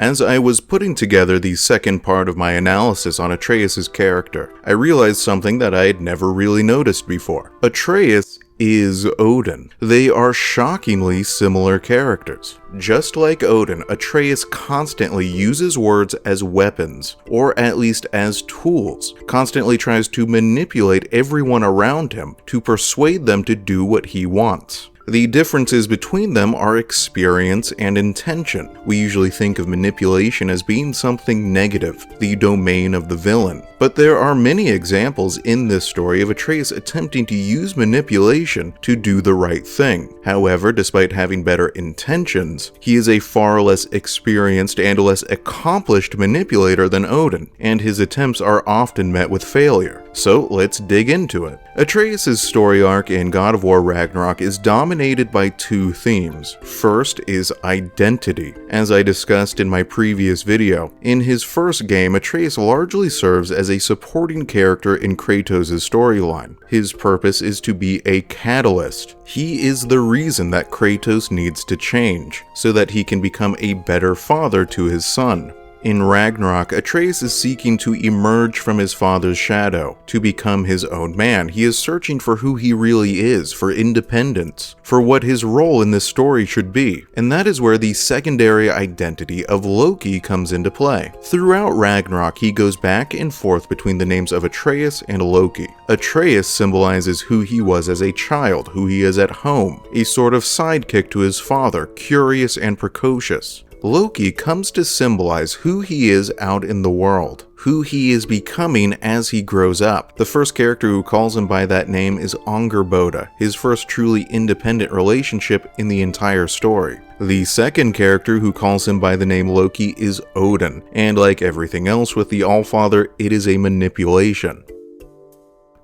As I was putting together the second part of my analysis on Atreus' character, I realized something that I had never really noticed before. Atreus is Odin. They are shockingly similar characters. Just like Odin, Atreus constantly uses words as weapons, or at least as tools, constantly tries to manipulate everyone around him to persuade them to do what he wants. The differences between them are experience and intention. We usually think of manipulation as being something negative, the domain of the villain. But there are many examples in this story of Atreus attempting to use manipulation to do the right thing. However, despite having better intentions, he is a far less experienced and less accomplished manipulator than Odin, and his attempts are often met with failure. So let's dig into it. Atreus' story arc in God of War Ragnarok is dominated by two themes. First is identity. As I discussed in my previous video, in his first game, Atreus largely serves as a supporting character in Kratos' storyline. His purpose is to be a catalyst. He is the reason that Kratos needs to change, so that he can become a better father to his son. In Ragnarok, Atreus is seeking to emerge from his father's shadow, to become his own man. He is searching for who he really is, for independence, for what his role in this story should be. And that is where the secondary identity of Loki comes into play. Throughout Ragnarok, he goes back and forth between the names of Atreus and Loki. Atreus symbolizes who he was as a child, who he is at home, a sort of sidekick to his father, curious and precocious. Loki comes to symbolize who he is out in the world, who he is becoming as he grows up. The first character who calls him by that name is Angerboda, his first truly independent relationship in the entire story. The second character who calls him by the name Loki is Odin, and like everything else with the Allfather, it is a manipulation.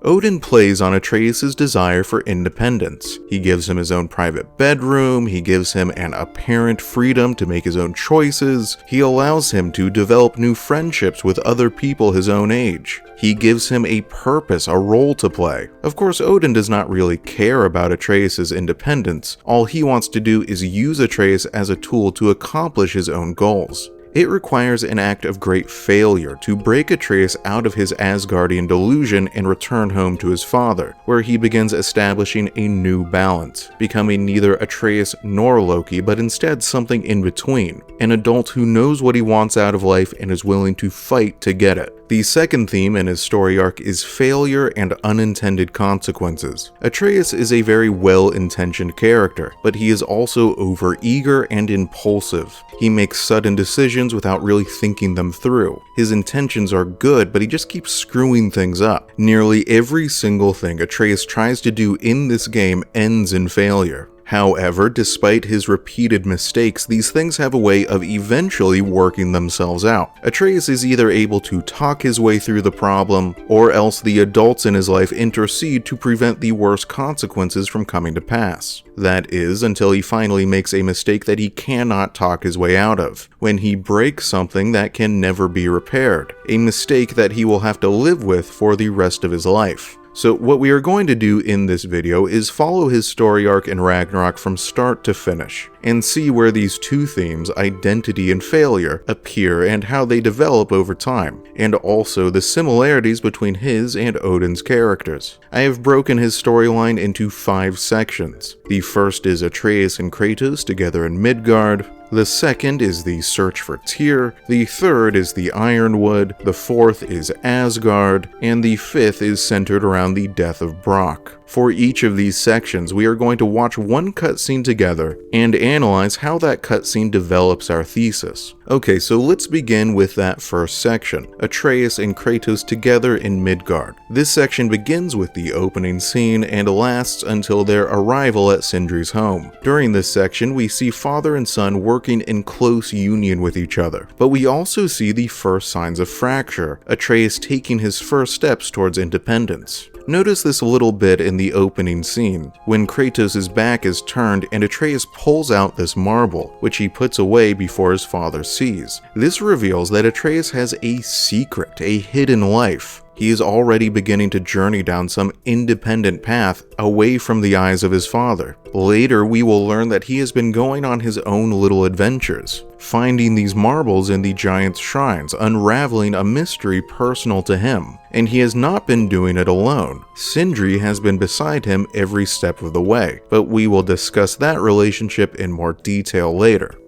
Odin plays on Atreus' desire for independence. He gives him his own private bedroom, he gives him an apparent freedom to make his own choices, he allows him to develop new friendships with other people his own age. He gives him a purpose, a role to play. Of course, Odin does not really care about Atreus' independence. All he wants to do is use Atreus as a tool to accomplish his own goals. It requires an act of great failure to break Atreus out of his Asgardian delusion and return home to his father, where he begins establishing a new balance, becoming neither Atreus nor Loki, but instead something in between, an adult who knows what he wants out of life and is willing to fight to get it. The second theme in his story arc is failure and unintended consequences. Atreus is a very well-intentioned character, but he is also overeager and impulsive. He makes sudden decisions without really thinking them through. His intentions are good, but he just keeps screwing things up. Nearly every single thing Atreus tries to do in this game ends in failure. However, despite his repeated mistakes, these things have a way of eventually working themselves out. Atreus is either able to talk his way through the problem, or else the adults in his life intercede to prevent the worst consequences from coming to pass. That is, until he finally makes a mistake that he cannot talk his way out of, when he breaks something that can never be repaired, a mistake that he will have to live with for the rest of his life. So what we are going to do in this video is follow his story arc in Ragnarok from start to finish, and see where these two themes, identity and failure, appear and how they develop over time, and also the similarities between his and Odin's characters. I have broken his storyline into 5 sections. The first is Atreus and Kratos together in Midgard. The second is the search for Tyr, the third is the Ironwood, the fourth is Asgard, and the fifth is centered around the death of Brock. For each of these sections, we are going to watch one cutscene together and analyze how that cutscene develops our thesis. Okay, so let's begin with that first section, Atreus and Kratos together in Midgard. This section begins with the opening scene and lasts until their arrival at Sindri's home. During this section, we see father and son working in close union with each other, but we also see the first signs of fracture, Atreus taking his first steps towards independence. Notice this a little bit in the opening scene, when Kratos' back is turned and Atreus pulls out this marble, which he puts away before his father sees. This reveals that Atreus has a secret, a hidden life. He is already beginning to journey down some independent path away from the eyes of his father. Later, we will learn that he has been going on his own little adventures, finding these marbles in the giant's shrines, unraveling a mystery personal to him. And he has not been doing it alone. Sindri has been beside him every step of the way, but we will discuss that relationship in more detail later.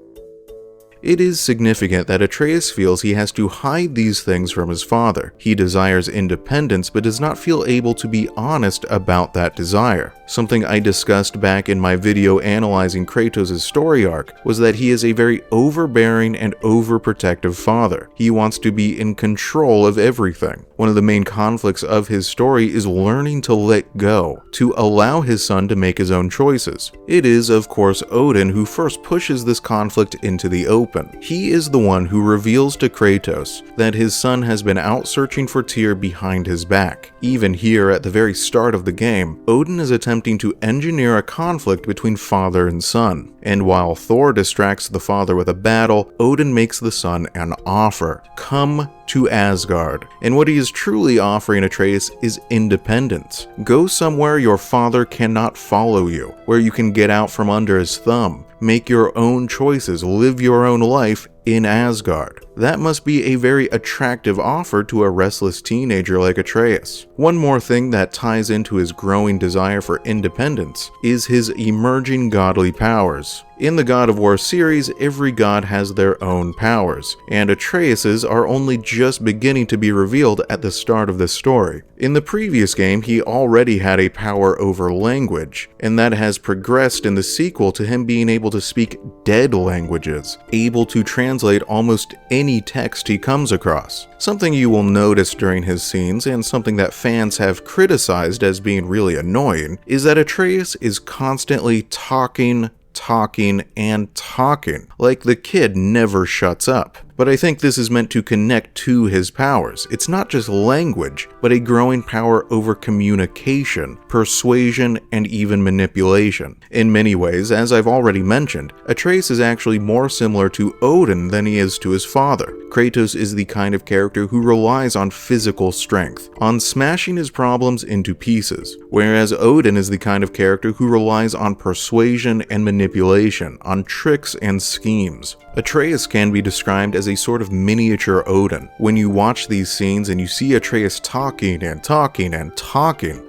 It is significant that Atreus feels he has to hide these things from his father. He desires independence but does not feel able to be honest about that desire. Something I discussed back in my video analyzing Kratos' story arc was that he is a very overbearing and overprotective father. He wants to be in control of everything. One of the main conflicts of his story is learning to let go, to allow his son to make his own choices. It is, of course, Odin who first pushes this conflict into the open. He is the one who reveals to Kratos that his son has been out searching for Tyr behind his back. Even here, at the very start of the game, Odin is attempting to engineer a conflict between father and son. And while Thor distracts the father with a battle, Odin makes the son an offer. Come to Asgard. And what he is truly offering Atreus is independence. Go somewhere your father cannot follow you, where you can get out from under his thumb, make your own choices, live your own life in Asgard. That must be a very attractive offer to a restless teenager like Atreus. One more thing that ties into his growing desire for independence is his emerging godly powers. In the God of War series, every god has their own powers, and Atreus's are only just beginning to be revealed at the start of the story. In the previous game, he already had a power over language, and that has progressed in the sequel to him being able to speak dead languages, able to translate almost any text he comes across. Something you will notice during his scenes, and something that fans have criticized as being really annoying, is that Atreus is constantly talking, like the kid never shuts up. But I think this is meant to connect to his powers. It's not just language, but a growing power over communication, persuasion, and even manipulation. In many ways, as I've already mentioned, Atreus is actually more similar to Odin than he is to his father. Kratos is the kind of character who relies on physical strength, on smashing his problems into pieces, whereas Odin is the kind of character who relies on persuasion and manipulation, on tricks and schemes. Atreus can be described as a sort of miniature Odin. When you watch these scenes and you see Atreus talking,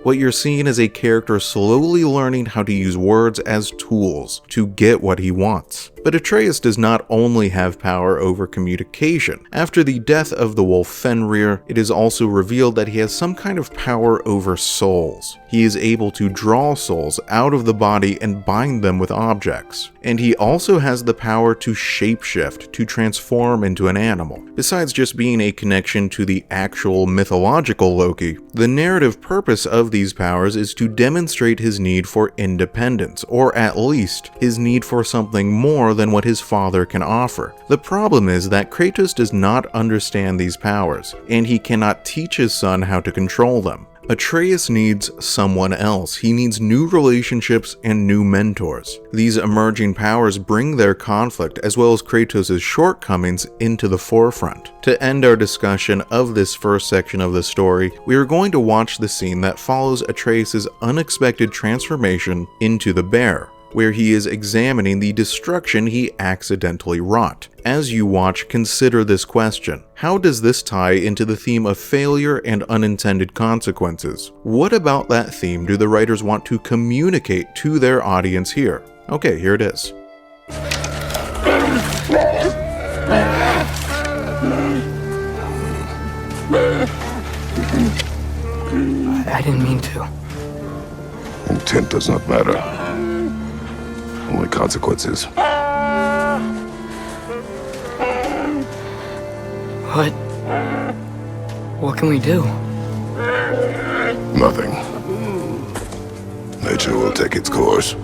what you're seeing is a character slowly learning how to use words as tools to get what he wants. But Atreus does not only have power over communication. After the death of the wolf Fenrir, it is also revealed that he has some kind of power over souls. He is able to draw souls out of the body and bind them with objects. And he also has the power to shapeshift, to transform into an animal. Besides just being a connection to the actual mythological Loki, the narrative purpose of these powers is to demonstrate his need for independence, or at least his need for something more than what his father can offer. The problem is that Kratos does not understand these powers, and he cannot teach his son how to control them. Atreus needs someone else. He needs new relationships and new mentors. These emerging powers bring their conflict as well as Kratos' shortcomings into the forefront. To end our discussion of this first section of the story, we are going to watch the scene that follows Atreus' unexpected transformation into the bear, where he is examining the destruction he accidentally wrought. As you watch, consider this question. How does this tie into the theme of failure and unintended consequences? What about that theme do the writers want to communicate to their audience here? Okay, here it is. I didn't mean to. Intent does not matter. Only consequences. What can we do? Nothing. Nature will take its course.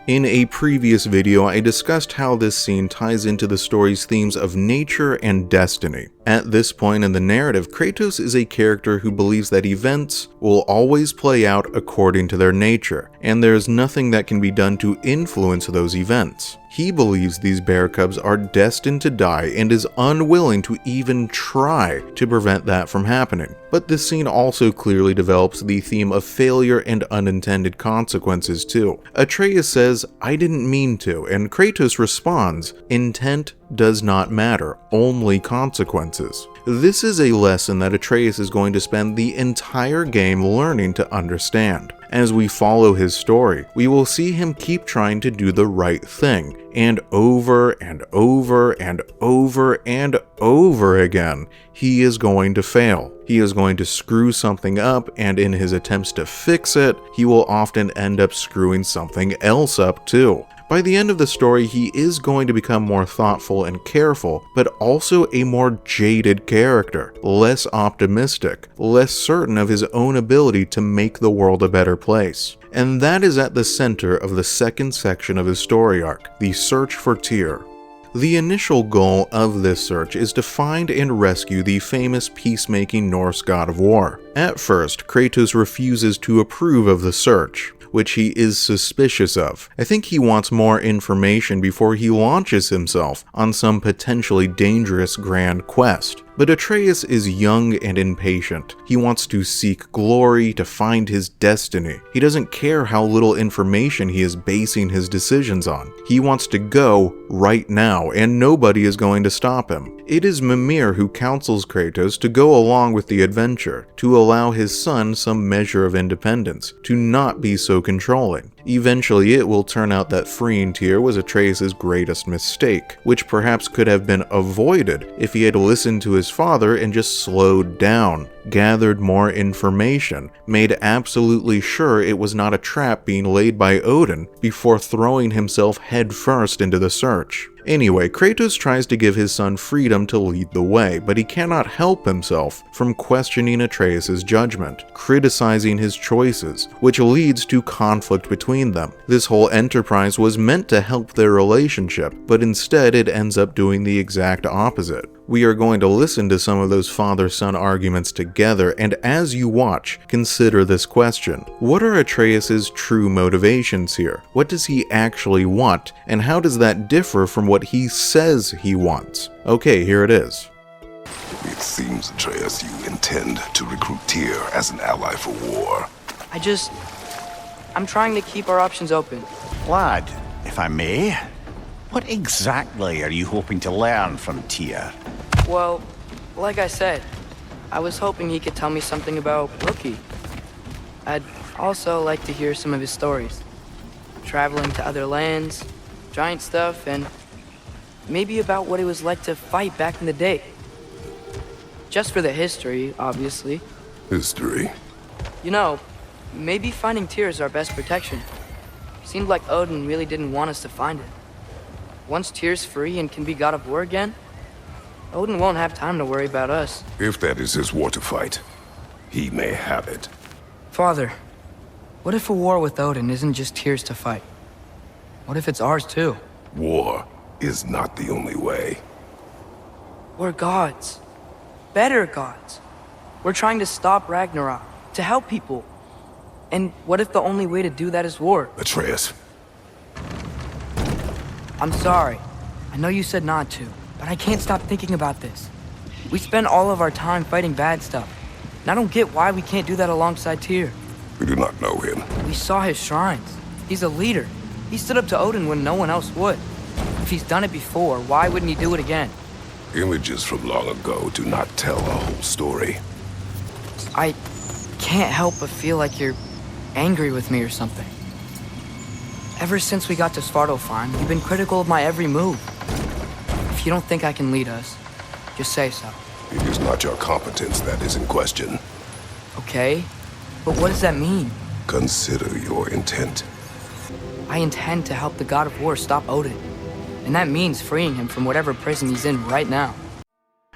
In a previous video, I discussed how this scene ties into the story's themes of nature and destiny. At this point in the narrative, Kratos is a character who believes that events will always play out according to their nature, and there is nothing that can be done to influence those events. He believes these bear cubs are destined to die and is unwilling to even try to prevent that from happening. But this scene also clearly develops the theme of failure and unintended consequences too. Atreus says, "I didn't mean to," and Kratos responds, "Intent does not matter, only consequences." This is a lesson that Atreus is going to spend the entire game learning to understand. As we follow his story, we will see him keep trying to do the right thing, and over and over and over and over again, he is going to fail. He is going to screw something up, and in his attempts to fix it, he will often end up screwing something else up too. By the end of the story, he is going to become more thoughtful and careful, but also a more jaded character, less optimistic, less certain of his own ability to make the world a better place. And that is at the center of the second section of his story arc, the search for Tyr. The initial goal of this search is to find and rescue the famous peacemaking Norse god of war. At first, Kratos refuses to approve of the search, which he is suspicious of. I think he wants more information before he launches himself on some potentially dangerous grand quest. But Atreus is young and impatient. He wants to seek glory, to find his destiny. He doesn't care how little information he is basing his decisions on. He wants to go right now, and nobody is going to stop him. It is Mimir who counsels Kratos to go along with the adventure, to allow his son some measure of independence, to not be so controlling. Eventually, it will turn out that freeing Tyr was Atreus' greatest mistake, which perhaps could have been avoided if he had listened to his father and just slowed down, gathered more information, made absolutely sure it was not a trap being laid by Odin before throwing himself headfirst into the search. Anyway, Kratos tries to give his son freedom to lead the way, but he cannot help himself from questioning Atreus' judgment, criticizing his choices, which leads to conflict between them. This whole enterprise was meant to help their relationship, but instead it ends up doing the exact opposite. We are going to listen to some of those father-son arguments together, and as you watch, consider this question. What are Atreus' true motivations here? What does he actually want, and how does that differ from what he says he wants? Okay, here it is. It seems, Atreus, you intend to recruit Tyr as an ally for war. I'm trying to keep our options open. Lad, if I may, what exactly are you hoping to learn from Tyr? Well, like I said, I was hoping he could tell me something about Rookie. I'd also like to hear some of his stories. Traveling to other lands, giant stuff, and maybe about what it was like to fight back in the day. Just for the history, obviously. History? You know, maybe finding Tyr is our best protection. Seemed like Odin really didn't want us to find it. Once Tyr's free and can be god of war again, Odin won't have time to worry about us. If that is his war to fight, he may have it. Father, what if a war with Odin isn't just Tyr's to fight? What if it's ours too? War is not the only way. We're gods. Better gods. We're trying to stop Ragnarok, to help people. And what if the only way to do that is war? Atreus. I'm sorry. I know you said not to, but I can't stop thinking about this. We spend all of our time fighting bad stuff, and I don't get why we can't do that alongside Tyr. We do not know him. We saw his shrines. He's a leader. He stood up to Odin when no one else would. If he's done it before, why wouldn't he do it again? Images from long ago do not tell a whole story. I can't help but feel like you're angry with me or something. Ever since we got to Svartalfheim, you've been critical of my every move. If you don't think I can lead us, just say so. It is not your competence that is in question. Okay, but what does that mean? Consider your intent. I intend to help the god of war stop Odin. And that means freeing him from whatever prison he's in right now.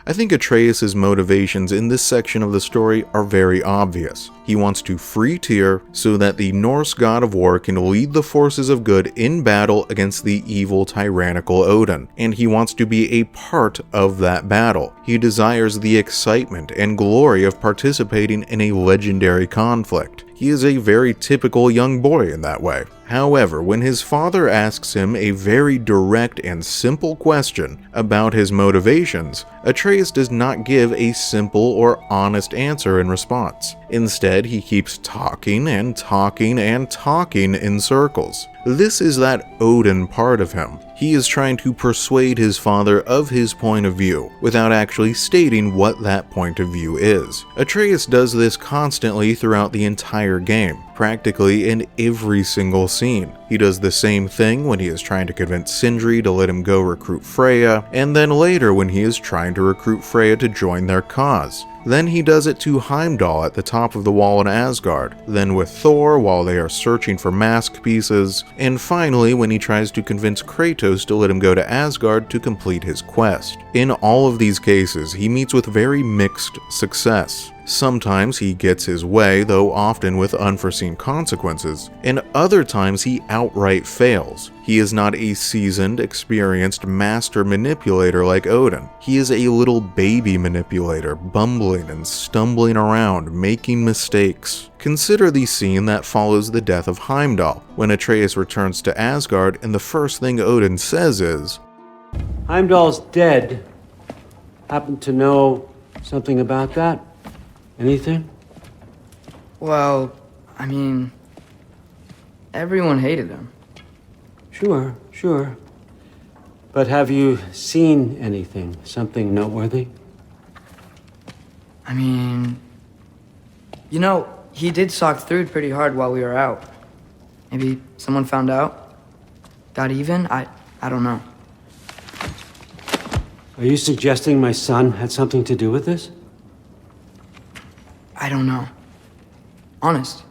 I think Atreus' motivations in this section of the story are very obvious. He wants to free Tyr so that the Norse god of war can lead the forces of good in battle against the evil tyrannical Odin, and he wants to be a part of that battle. He desires the excitement and glory of participating in a legendary conflict. He is a very typical young boy in that way. However, when his father asks him a very direct and simple question about his motivations, Atreus does not give a simple or honest answer in response. Instead, he keeps talking and talking and talking in circles. This is that Odin part of him. He is trying to persuade his father of his point of view, without actually stating what that point of view is. Atreus does this constantly throughout the entire game, practically in every single scene. He does the same thing when he is trying to convince Sindri to let him go recruit Freya, and then later when he is trying to recruit Freya to join their cause. Then he does it to Heimdall at the top of the wall in Asgard, then with Thor while they are searching for mask pieces, and finally when he tries to convince Kratos to let him go to Asgard to complete his quest. In all of these cases, he meets with very mixed success. Sometimes he gets his way, though often with unforeseen consequences, and other times he outright fails. He is not a seasoned, experienced master manipulator like Odin. He is a little baby manipulator, bumbling and stumbling around, making mistakes. Consider the scene that follows the death of Heimdall, when Atreus returns to Asgard and the first thing Odin says is, Heimdall's dead. Happen to know something about that? Anything? Well, I mean, everyone hated him. Sure. But have you seen anything? Something noteworthy? I mean, he did sock through pretty hard while we were out. Maybe someone found out? Got even? I don't know. Are you suggesting my son had something to do with this? I don't know. Honest.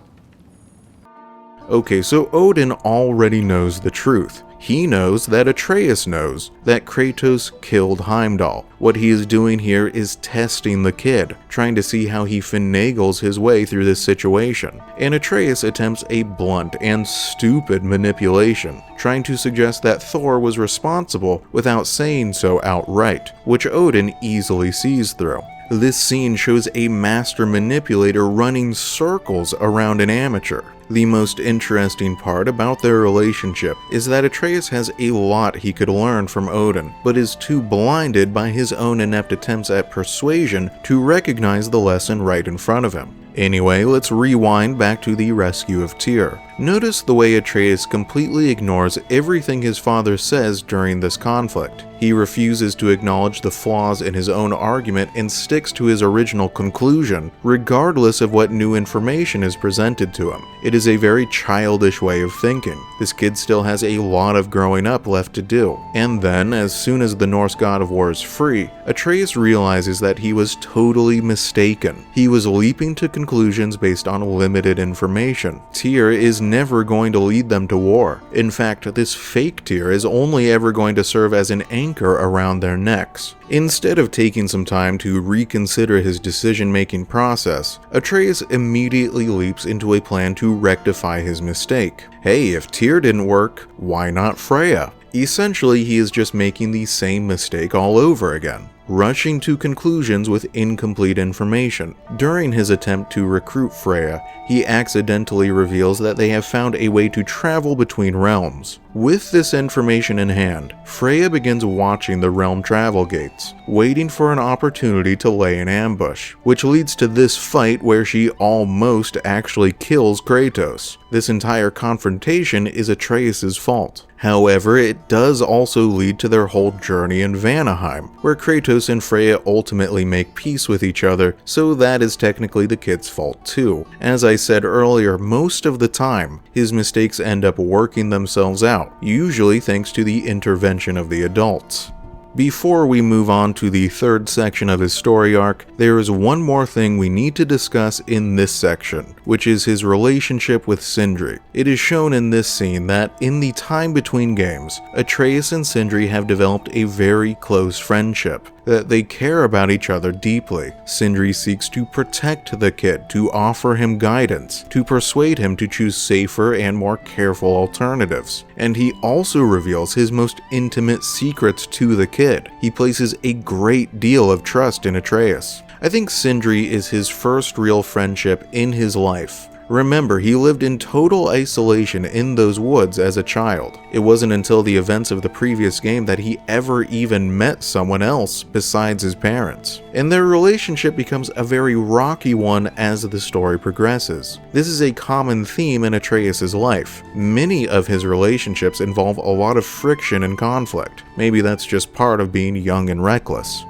Okay, so Odin already knows the truth. He knows that Atreus knows that Kratos killed Heimdall. What he is doing here is testing the kid, trying to see how he finagles his way through this situation. And Atreus attempts a blunt and stupid manipulation, trying to suggest that Thor was responsible without saying so outright, which Odin easily sees through. This scene shows a master manipulator running circles around an amateur. The most interesting part about their relationship is that Atreus has a lot he could learn from Odin, but is too blinded by his own inept attempts at persuasion to recognize the lesson right in front of him. Anyway, let's rewind back to the rescue of Tyr. Notice the way Atreus completely ignores everything his father says during this conflict. He refuses to acknowledge the flaws in his own argument and sticks to his original conclusion, regardless of what new information is presented to him. It is a very childish way of thinking. This kid still has a lot of growing up left to do. And then, as soon as the Norse god of war is free, Atreus realizes that he was totally mistaken. He was leaping to conclusions based on limited information. Tyr is never going to lead them to war. In fact, this fake Tyr is only ever going to serve as an anchor around their necks. Instead of taking some time to reconsider his decision-making process, Atreus immediately leaps into a plan to rectify his mistake. Hey, if Tyr didn't work, why not Freya? Essentially, he is just making the same mistake all over again, rushing to conclusions with incomplete information. During his attempt to recruit Freya, he accidentally reveals that they have found a way to travel between realms. With this information in hand, Freya begins watching the realm travel gates, waiting for an opportunity to lay an ambush, which leads to this fight where she almost actually kills Kratos. This entire confrontation is Atreus' fault. However, it does also lead to their whole journey in Vanaheim, where Kratos and Freya ultimately make peace with each other, so that is technically the kid's fault too. As I said earlier, most of the time, his mistakes end up working themselves out, usually thanks to the intervention of the adults. Before we move on to the third section of his story arc, there is one more thing we need to discuss in this section, which is his relationship with Sindri. It is shown in this scene that in the time between games, Atreus and Sindri have developed a very close friendship, that they care about each other deeply. Sindri seeks to protect the kid, to offer him guidance, to persuade him to choose safer and more careful alternatives. And he also reveals his most intimate secrets to the kid. He places a great deal of trust in Atreus. I think Sindri is his first real friendship in his life. Remember, he lived in total isolation in those woods as a child. It wasn't until the events of the previous game that he ever even met someone else besides his parents. And their relationship becomes a very rocky one as the story progresses. This is a common theme in Atreus' life. Many of his relationships involve a lot of friction and conflict. Maybe that's just part of being young and reckless.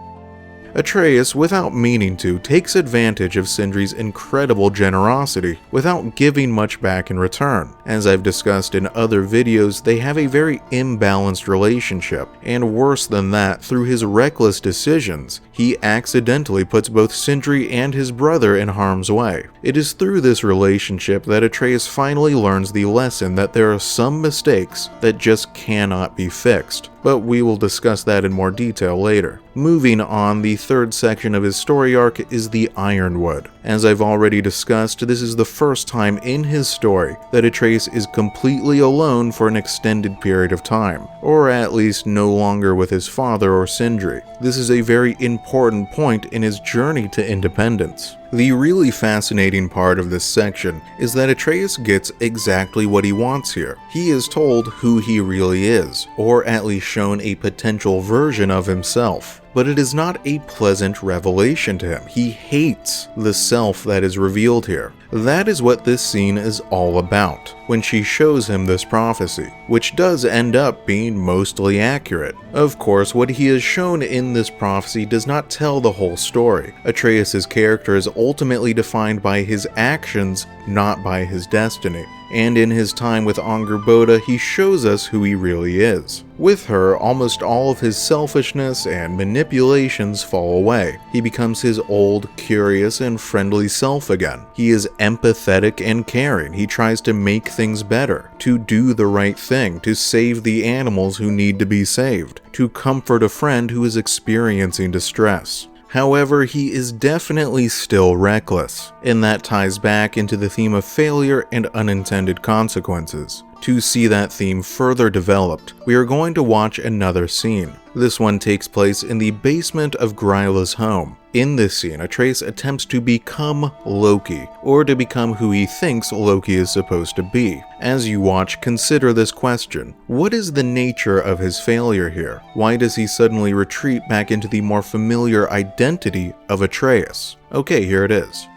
Atreus, without meaning to, takes advantage of Sindri's incredible generosity without giving much back in return. As I've discussed in other videos, they have a very imbalanced relationship, and worse than that, through his reckless decisions, he accidentally puts both Sindri and his brother in harm's way. It is through this relationship that Atreus finally learns the lesson that there are some mistakes that just cannot be fixed, but we will discuss that in more detail later. Moving on, the third section of his story arc is the Ironwood. As I've already discussed, this is the first time in his story that Atreus is completely alone for an extended period of time, or at least no longer with his father or Sindri. This is a very important point in his journey to independence. The really fascinating part of this section is that Atreus gets exactly what he wants here. He is told who he really is, or at least shown a potential version of himself. But it is not a pleasant revelation to him. He hates the self that is revealed here. That is what this scene is all about, when she shows him this prophecy, which does end up being mostly accurate. Of course, what he is shown in this prophecy does not tell the whole story. Atreus' character is ultimately defined by his actions, not by his destiny. And in his time with Angerboda, he shows us who he really is. With her, almost all of his selfishness and manipulations fall away. He becomes his old, curious, and friendly self again. He is empathetic and caring. He tries to make things better, to do the right thing, to save the animals who need to be saved, to comfort a friend who is experiencing distress. However, he is definitely still reckless, and that ties back into the theme of failure and unintended consequences. To see that theme further developed, we are going to watch another scene. This one takes place in the basement of Gryla's home. In this scene, Atreus attempts to become Loki, or to become who he thinks Loki is supposed to be. As you watch, consider this question. What is the nature of his failure here? Why does he suddenly retreat back into the more familiar identity of Atreus? Okay, here it is.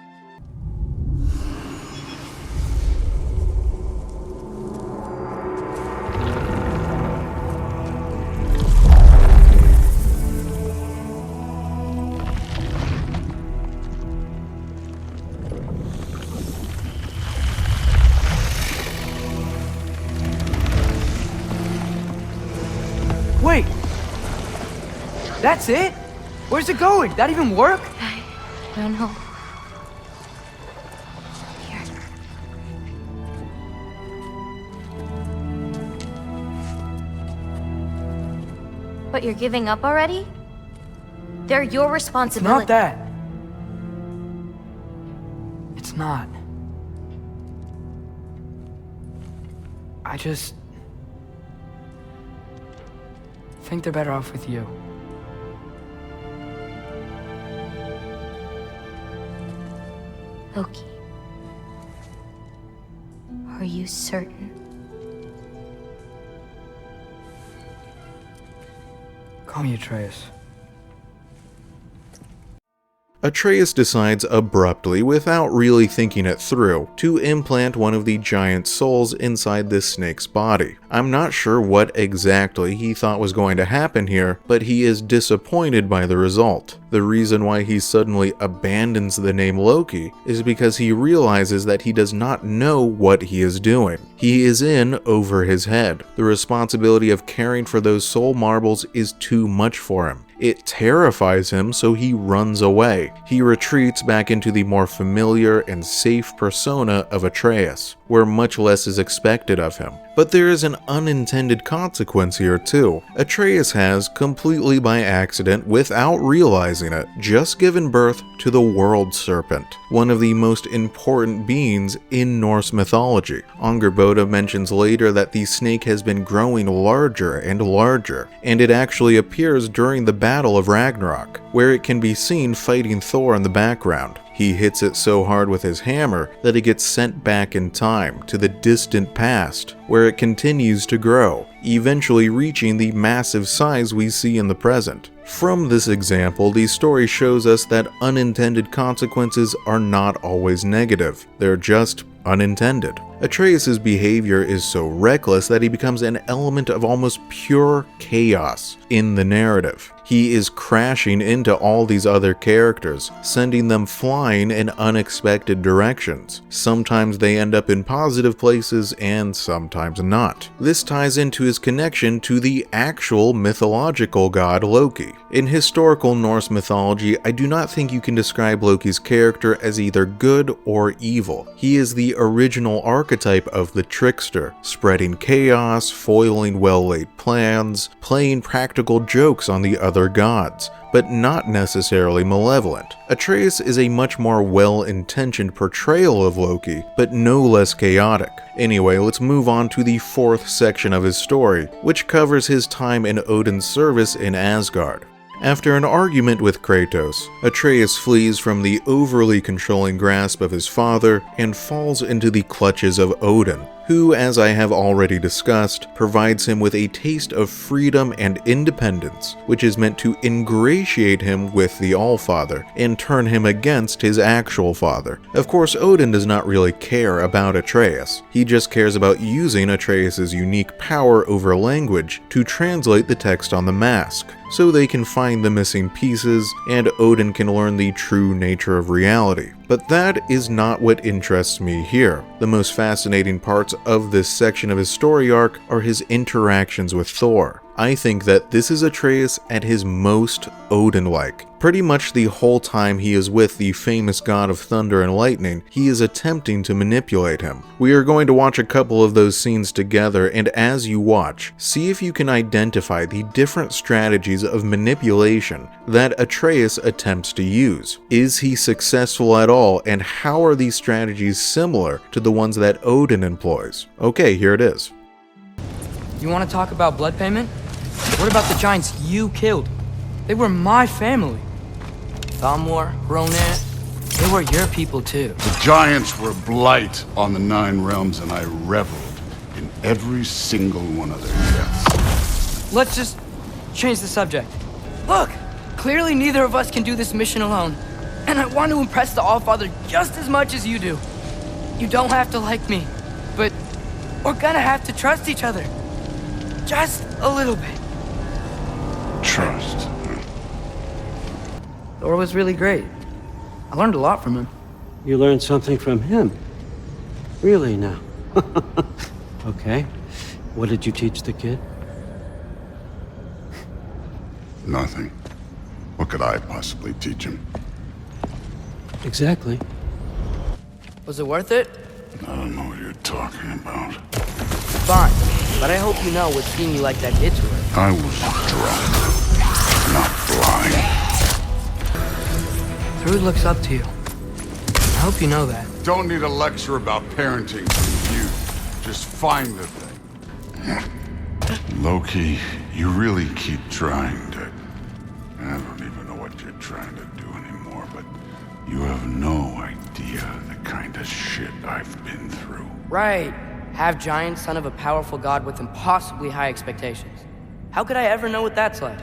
Wait! That's it? Where's it going? That even work? I don't know. Here. But you're giving up already? They're your It's responsibility. not that. It's not. I just think they're better off with you. Loki. Are you certain? Call me Atreus. Atreus decides abruptly, without really thinking it through, to implant one of the giant souls inside this snake's body. I'm not sure what exactly he thought was going to happen here, but he is disappointed by the result. The reason why he suddenly abandons the name Loki is because he realizes that he does not know what he is doing. He is in over his head. The responsibility of caring for those soul marbles is too much for him. It terrifies him, so he runs away. He retreats back into the more familiar and safe persona of Atreus, where much less is expected of him. But there is an unintended consequence here too. Atreus has, completely by accident, without realizing it, just given birth to the World Serpent, one of the most important beings in Norse mythology. Angerboda mentions later that the snake has been growing larger and larger, and it actually appears during the Battle of Ragnarok, where it can be seen fighting Thor in the background. He hits it so hard with his hammer that it gets sent back in time to the distant past, where it continues to grow, eventually reaching the massive size we see in the present. From this example, the story shows us that unintended consequences are not always negative, they're just unintended. Atreus' behavior is so reckless that he becomes an element of almost pure chaos in the narrative. He is crashing into all these other characters, sending them flying in unexpected directions. Sometimes they end up in positive places and sometimes not. This ties into his connection to the actual mythological god Loki. In historical Norse mythology, I do not think you can describe Loki's character as either good or evil. He is the original archetype of the trickster, spreading chaos, foiling well-laid plans, playing practical jokes on the other gods, but not necessarily malevolent. Atreus is a much more well-intentioned portrayal of Loki, but no less chaotic. Anyway, let's move on to the fourth section of his story, which covers his time in Odin's service in Asgard. After an argument with Kratos, Atreus flees from the overly controlling grasp of his father and falls into the clutches of Odin, who, as I have already discussed, provides him with a taste of freedom and independence, which is meant to ingratiate him with the Allfather and turn him against his actual father. Of course, Odin does not really care about Atreus. He just cares about using Atreus' unique power over language to translate the text on the mask, so they can find the missing pieces and Odin can learn the true nature of reality. But that is not what interests me here. The most fascinating parts of this section of his story arc are his interactions with Thor. I think that this is Atreus at his most Odin-like. Pretty much the whole time he is with the famous god of thunder and lightning, he is attempting to manipulate him. We are going to watch a couple of those scenes together, and as you watch, see if you can identify the different strategies of manipulation that Atreus attempts to use. Is he successful at all, and how are these strategies similar to the ones that Odin employs? Okay, here it is. You want to talk about blood payment? What about the giants you killed? They were my family. Thamor, Ronir, they were your people too. The giants were blight on the Nine Realms, and I reveled in every single one of their deaths. Let's just change the subject. Look, clearly neither of us can do this mission alone. And I want to impress the Allfather just as much as you do. You don't have to like me, but we're gonna have to trust each other. Just a little bit. Trust. Thor was really great. I learned a lot from him. You learned something from him? Really now? Okay. What did you teach the kid? Nothing. What could I possibly teach him? Exactly. Was it worth it? I don't know what you're talking about. Fine, but I hope you know what seeing you like that did to her. I was drunk, not blind. Thrud looks up to you. I hope you know that. Don't need a lecture about parenting from you. Just find the thing. Loki, you really keep trying to... I don't even know what you're trying to do anymore, but you have no idea the kind of shit I've been through. Right. Half giant, son of a powerful god with impossibly high expectations. How could I ever know what that's like?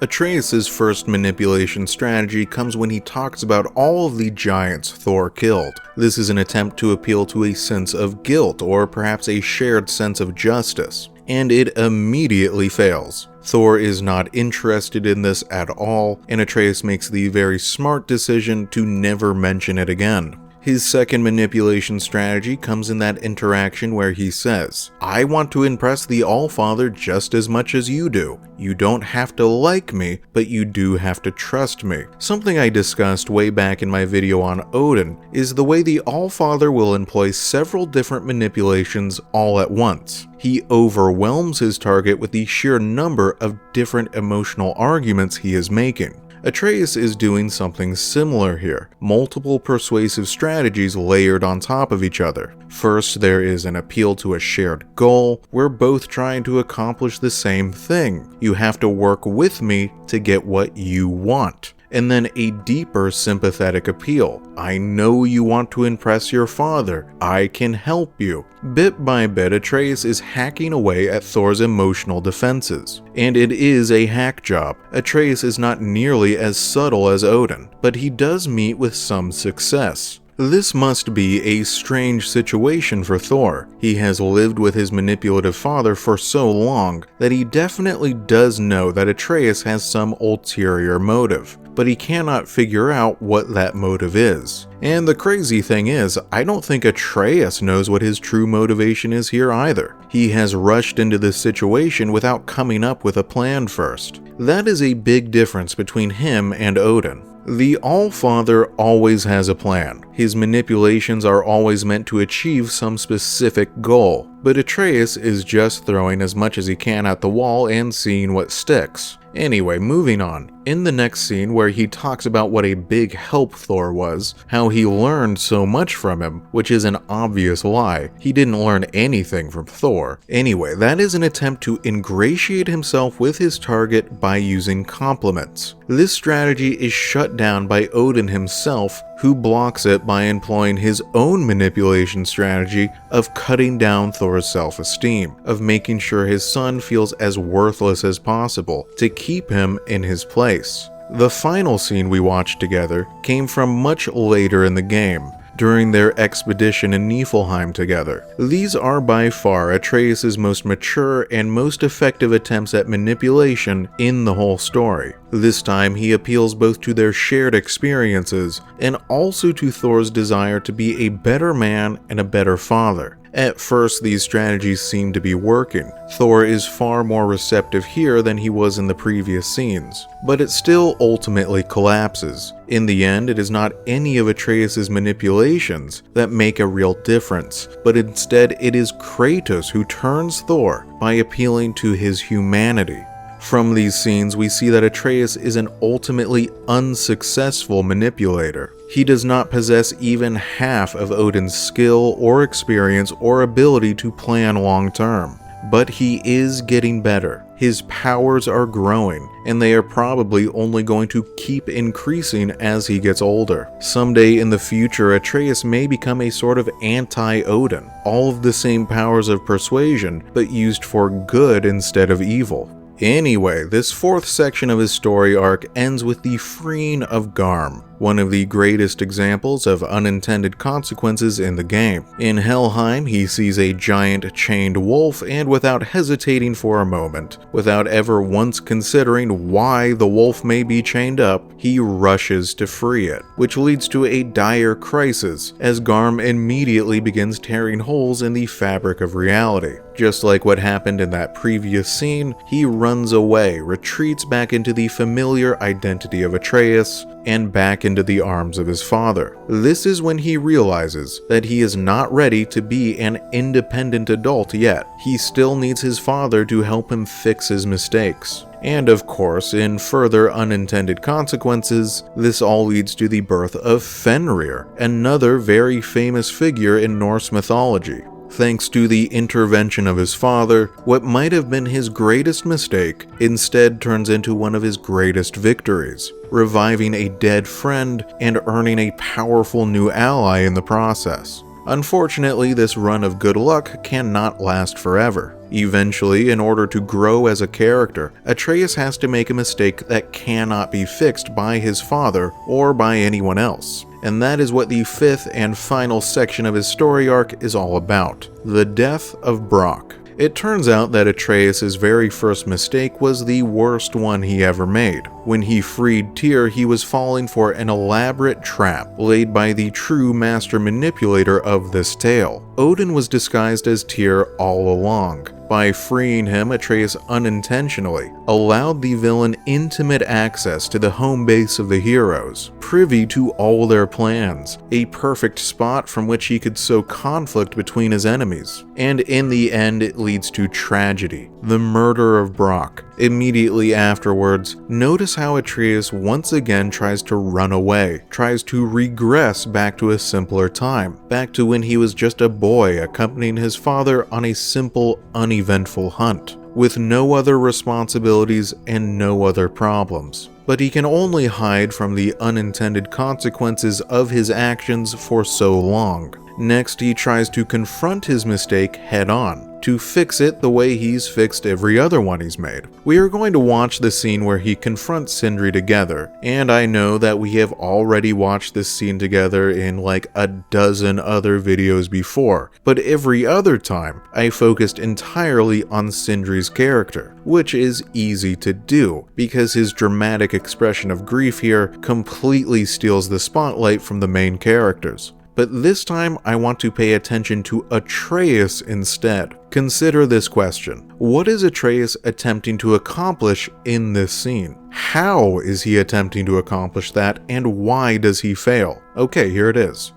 Atreus' first manipulation strategy comes when he talks about all of the giants Thor killed. This is an attempt to appeal to a sense of guilt, or perhaps a shared sense of justice, and it immediately fails. Thor is not interested in this at all, and Atreus makes the very smart decision to never mention it again. His second manipulation strategy comes in that interaction where he says, "I want to impress the Allfather just as much as you do. You don't have to like me, but you do have to trust me." Something I discussed way back in my video on Odin is the way the Allfather will employ several different manipulations all at once. He overwhelms his target with the sheer number of different emotional arguments he is making. Atreus is doing something similar here, multiple persuasive strategies layered on top of each other. First, there is an appeal to a shared goal. We're both trying to accomplish the same thing. You have to work with me to get what you want. And then a deeper sympathetic appeal. I know you want to impress your father. I can help you. Bit by bit, Atreus is hacking away at Thor's emotional defenses. And it is a hack job. Atreus is not nearly as subtle as Odin, but he does meet with some success. This must be a strange situation for Thor. He has lived with his manipulative father for so long that he definitely does know that Atreus has some ulterior motive, but he cannot figure out what that motive is. And the crazy thing is, I don't think Atreus knows what his true motivation is here either. He has rushed into this situation without coming up with a plan first. That is a big difference between him and Odin. The Allfather always has a plan. His manipulations are always meant to achieve some specific goal, but Atreus is just throwing as much as he can at the wall and seeing what sticks. Anyway, moving on. In the next scene where he talks about what a big help Thor was, how he learned so much from him, which is an obvious lie. He didn't learn anything from Thor. Anyway, that is an attempt to ingratiate himself with his target by using compliments. This strategy is shut down by Odin himself, who blocks it by employing his own manipulation strategy of cutting down Thor's self-esteem, of making sure his son feels as worthless as possible to keep him in his place. The final scene we watched together came from much later in the game, during their expedition in Niflheim together. These are by far Atreus' most mature and most effective attempts at manipulation in the whole story. This time he appeals both to their shared experiences and also to Thor's desire to be a better man and a better father. At first, these strategies seem to be working. Thor is far more receptive here than he was in the previous scenes, but it still ultimately collapses. In the end, it is not any of Atreus' manipulations that make a real difference, but instead it is Kratos who turns Thor by appealing to his humanity. From these scenes, we see that Atreus is an ultimately unsuccessful manipulator. He does not possess even half of Odin's skill or experience or ability to plan long term. But he is getting better. His powers are growing, and they are probably only going to keep increasing as he gets older. Someday in the future, Atreus may become a sort of anti-Odin. All of the same powers of persuasion, but used for good instead of evil. Anyway, this fourth section of his story arc ends with the freeing of Garm, one of the greatest examples of unintended consequences in the game. In Helheim, he sees a giant chained wolf, and without hesitating for a moment, without ever once considering why the wolf may be chained up, he rushes to free it, which leads to a dire crisis, as Garm immediately begins tearing holes in the fabric of reality. Just like what happened in that previous scene, he runs away, retreats back into the familiar identity of Atreus, and back into the arms of his father. This is when he realizes that he is not ready to be an independent adult yet. He still needs his father to help him fix his mistakes. And of course, in further unintended consequences, this all leads to the birth of Fenrir, another very famous figure in Norse mythology. Thanks to the intervention of his father, what might have been his greatest mistake instead turns into one of his greatest victories, reviving a dead friend and earning a powerful new ally in the process. Unfortunately, this run of good luck cannot last forever. Eventually, in order to grow as a character, Atreus has to make a mistake that cannot be fixed by his father or by anyone else. And that is what the fifth and final section of his story arc is all about: the death of Brock. It turns out that Atreus' very first mistake was the worst one he ever made. When he freed Tyr, he was falling for an elaborate trap laid by the true master manipulator of this tale. Odin was disguised as Tyr all along. By freeing him, Atreus unintentionally allowed the villain intimate access to the home base of the heroes, privy to all their plans, a perfect spot from which he could sow conflict between his enemies. And in the end, it leads to tragedy, the murder of Brock. Immediately afterwards, notice how Atreus once again tries to run away, tries to regress back to a simpler time, back to when he was just a boy accompanying his father on a simple, uneventful hunt, with no other responsibilities and no other problems. But he can only hide from the unintended consequences of his actions for so long. Next, he tries to confront his mistake head-on, to fix it the way he's fixed every other one he's made. We are going to watch the scene where he confronts Sindri together, and I know that we have already watched this scene together in like a dozen other videos before, but every other time I focused entirely on Sindri's character, which is easy to do, because his dramatic expression of grief here completely steals the spotlight from the main characters. But this time, I want to pay attention to Atreus instead. Consider this question. What is Atreus attempting to accomplish in this scene? How is he attempting to accomplish that, and why does he fail? Okay, here it is.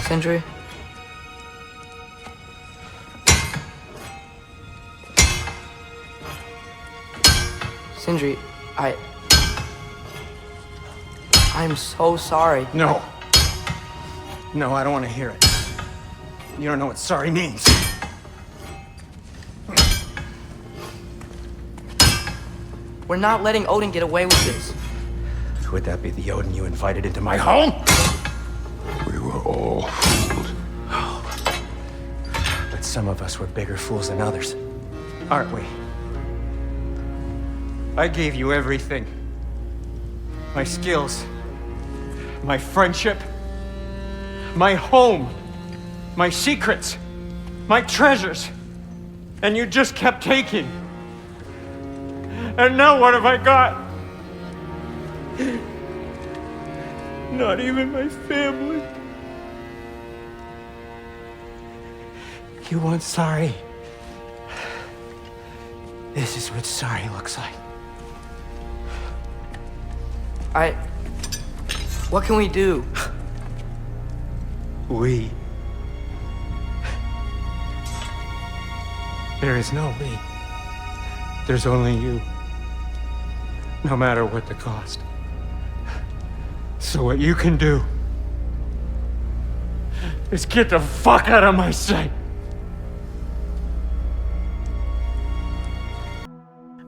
Sindri? Sindri, I'm so sorry. No. No, I don't want to hear it. You don't know what sorry means. We're not letting Odin get away with this. Would that be the Odin you invited into my home? We were all fooled. But some of us were bigger fools than others, aren't we? I gave you everything. My skills, my friendship, my home, my secrets, my treasures, and you just kept taking. And now what have I got? Not even my family. You want sorry? This is what sorry looks like. What can we do? We. There is no we. There's only you. No matter what the cost. So what you can do is get the fuck out of my sight.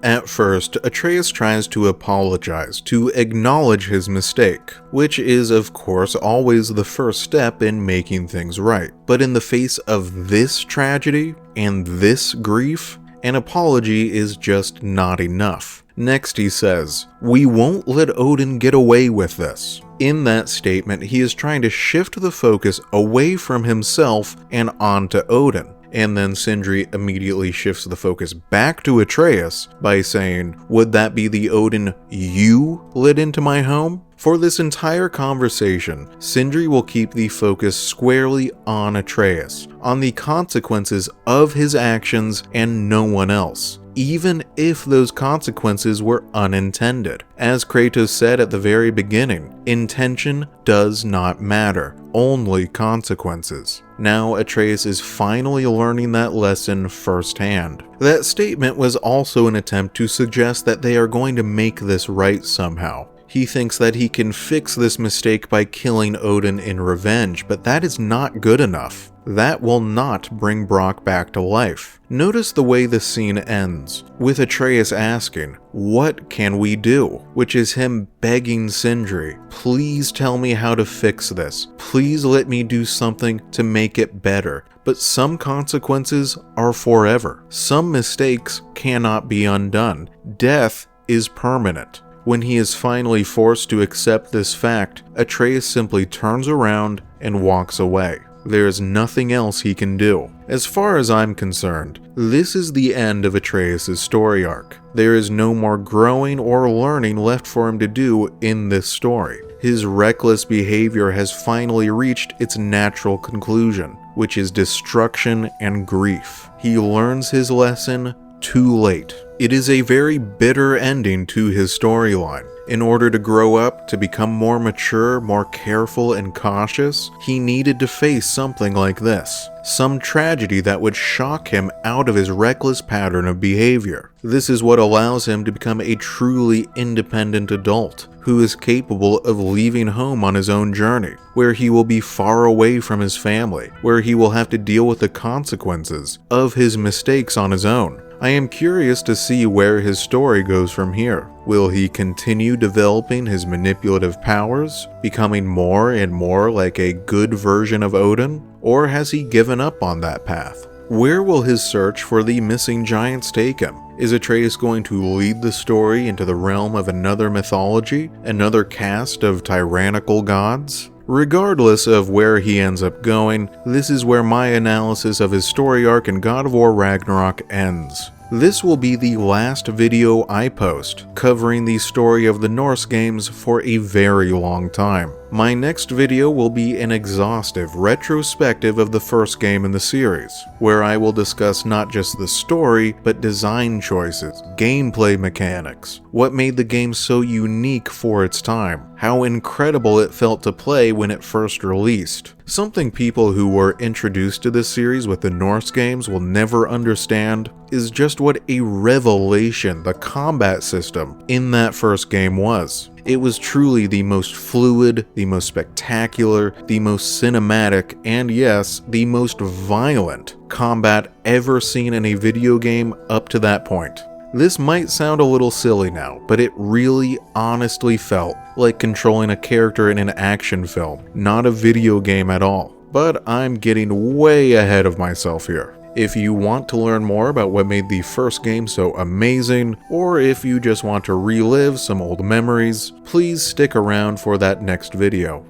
At first, Atreus tries to apologize, to acknowledge his mistake, which is of course always the first step in making things right. But in the face of this tragedy and this grief, an apology is just not enough. Next he says, "We won't let Odin get away with this." In that statement, he is trying to shift the focus away from himself and onto Odin. And then Sindri immediately shifts the focus back to Atreus by saying, "Would that be the Odin you let into my home?" For this entire conversation, Sindri will keep the focus squarely on Atreus, on the consequences of his actions and no one else, even if those consequences were unintended. As Kratos said at the very beginning, intention does not matter, only consequences. Now Atreus is finally learning that lesson firsthand. That statement was also an attempt to suggest that they are going to make this right somehow. He thinks that he can fix this mistake by killing Odin in revenge, but that is not good enough. That will not bring Brock back to life. Notice the way the scene ends, with Atreus asking, "What can we do?" Which is him begging Sindri, "Please tell me how to fix this. Please let me do something to make it better." But some consequences are forever. Some mistakes cannot be undone. Death is permanent. When he is finally forced to accept this fact, Atreus simply turns around and walks away. There is nothing else he can do. As far as I'm concerned, this is the end of Atreus' story arc. There is no more growing or learning left for him to do in this story. His reckless behavior has finally reached its natural conclusion, which is destruction and grief. He learns his lesson too late. It is a very bitter ending to his storyline. In order to grow up, to become more mature, more careful and cautious, he needed to face something like this. Some tragedy that would shock him out of his reckless pattern of behavior. This is what allows him to become a truly independent adult, who is capable of leaving home on his own journey, where he will be far away from his family, where he will have to deal with the consequences of his mistakes on his own. I am curious to see where his story goes from here. Will he continue developing his manipulative powers, becoming more and more like a good version of Odin, or has he given up on that path? Where will his search for the missing giants take him? Is Atreus going to lead the story into the realm of another mythology, another caste of tyrannical gods? Regardless of where he ends up going, this is where my analysis of his story arc in God of War Ragnarok ends. This will be the last video I post, covering the story of the Norse games for a very long time. My next video will be an exhaustive retrospective of the first game in the series, where I will discuss not just the story, but design choices, gameplay mechanics, what made the game so unique for its time, how incredible it felt to play when it first released. Something people who were introduced to this series with the Norse games will never understand is just what a revelation the combat system in that first game was. It was truly the most fluid, the most spectacular, the most cinematic, and yes, the most violent combat ever seen in a video game up to that point. This might sound a little silly now, but it really honestly felt like controlling a character in an action film, not a video game at all. But I'm getting way ahead of myself here. If you want to learn more about what made the first game so amazing, or if you just want to relive some old memories, please stick around for that next video.